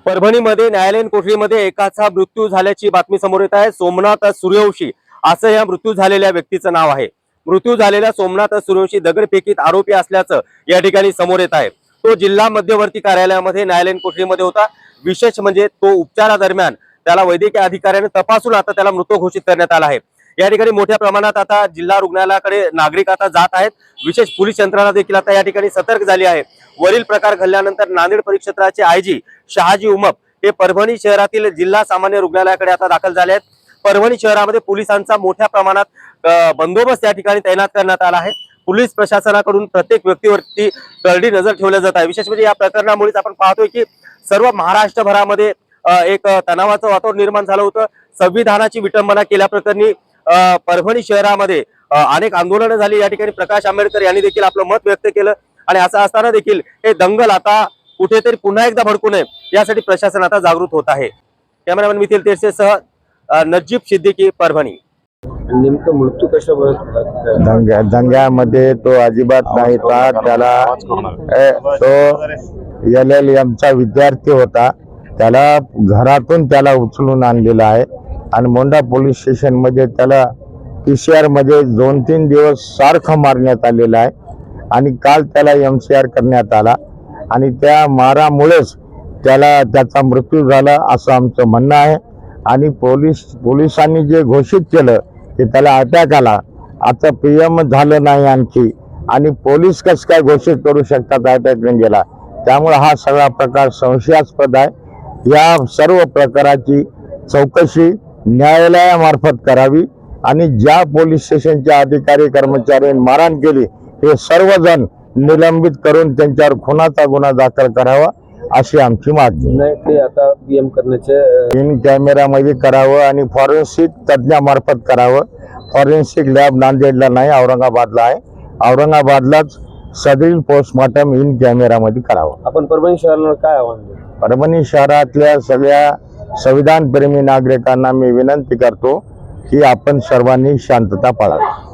परभणीमध्ये न्यायालयीन कोठडीमध्ये एकाचा मृत्यू झाल्याची बातमी समोर येत आहे। सोमनाथ सूर्यवंशी असं या मृत्यू झालेल्या व्यक्तीचं नाव आहे। मृत्यू झालेल्या सोमनाथ सूर्यवंशी दगडफेकीत आरोपी असल्याचं या ठिकाणी समोर येत आहे। तो जिल्हा मध्यवर्ती कार्यालयामध्ये न्यायालयीन कोठडीमध्ये होता। विशेष म्हणजे तो उपचारादरम्यान त्याला वैद्यकीय अधिकाऱ्याने तपासून आता त्याला मृत घोषित करण्यात आला आहे। या ठिकाणी मोठ्या प्रमाणात आता जिल्हा रुग्णालयाकडे नागरिक आता जात आहेत। विशेष पोलीस यंत्रणा देखील आता या ठिकाणी सतर्क झाली आहे। वरील प्रकार घडल्यानंतर नांदेड परिक्षेत्राचे आयजी शहाजी उमप हे परभणी शहरातील जिल्हा सामान्य रुग्णालयाकडे आता दाखल झाले आहेत। परभणी शहरामध्ये पोलिसांचा मोठ्या प्रमाणात बंदोबस्त या ठिकाणी तैनात करण्यात आला आहे। पोलीस प्रशासनाकडून प्रत्येक व्यक्तीवरती करडी नजर ठेवली जात आहे। विशेष म्हणजे या प्रकरणामुळेच आपण पाहतोय की सर्व महाराष्ट्रभरामध्ये एक तणावाचं वातावरण निर्माण झालं होतं। संविधानाची विटंबना केल्याप्रकरणी परभणी शहरामध्ये अनेक आंदोलनं झाली। या ठिकाणी प्रकाश आंबेडकर यांनी देखील आपलं मत व्यक्त केलं आणि असं असताना देखील हे दंगल आता कुठेतरी पुन्हा एकदा भडकू नये यासाठी प्रशासन आता जागृत होत आहे। कॅमेरामॅन मिथिल तेरसेसह नजीब सिद्दीकी, परभणी। नेमकं मृत्यू कशामुळे? दंग्यामध्ये तो अजिबात नाही था। त्याला तो LLM चा विद्यार्थी होता। त्याला घरातून त्याला उचलून आणलेला आहे आणि मोंढा पोलीस स्टेशन मध्ये त्याला PCR मध्ये 2-3 दिवस सारखं मारण्यात आलेलं आहे आणि काल त्याला MCR करण्यात आला आणि त्या मारामुळेच त्याचा मृत्यू झाला असं आमचं म्हणणं आहे। आणि पोलिसांनी जे घोषित केलं की त्याला अटॅक आला, आता PM झालं नाही आणखी, आणि पोलीस कसं काय घोषित करू शकतात अटॅक गेला? त्यामुळे हा सगळा प्रकार संशयास्पद आहे। या सर्व प्रकाराची चौकशी न्यायालयामार्फत करावी आणि ज्या पोलीस स्टेशनचे अधिकारी कर्मचाऱ्यांनी मारहाण केली हे सर्वजण निलंबित करून त्यांच्यावर खुनाचा गुन्हा दाखल करावा अशी आमची मागणी नाही। ते आता PM करण्याचे इन कॅमेरामध्ये करावं आणि फॉरेन्सिक तज्ज्ञामार्फत करावं। फॉरेन्सिक लॅब नांदेडला नाही, औरंगाबादला आहे। औरंगाबादलाच सदरील पोस्टमॉर्टम इन कॅमेरामध्ये करावं। आपण परभणी शहराला काय आव्हान देऊ? परभणी शहरातल्या सगळ्या संविधानप्रेमी नागरिकांना मी विनंती करतो की आपण सर्वांनी शांतता पाळावी।